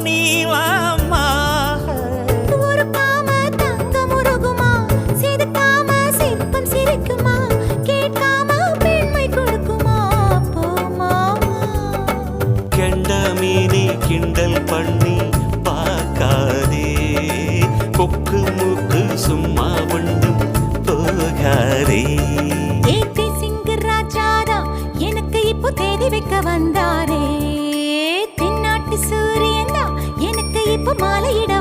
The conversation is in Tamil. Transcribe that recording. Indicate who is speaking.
Speaker 1: நீ வாம்மா.
Speaker 2: ஒரு காம தங்கம் உருகுமா, செதுக்காம சிற்பம் சிரிக்குமா, கேட்காம பெண்மை கொடுக்குமா போமா.
Speaker 1: கெண்ட மீனி கிண்டல் பண்ணி பார்க்காதே, கொக்கு மூக்கு சும்மா ஒன்றும் போகாதே.
Speaker 2: ஏத்தி சிங்கு ராஜாதா எனக்கு இப்போ தேதி வைக்க வந்தாரே, தென்னாட்டு சூரியன் தான் எனக்கு இப்போ மாலையிட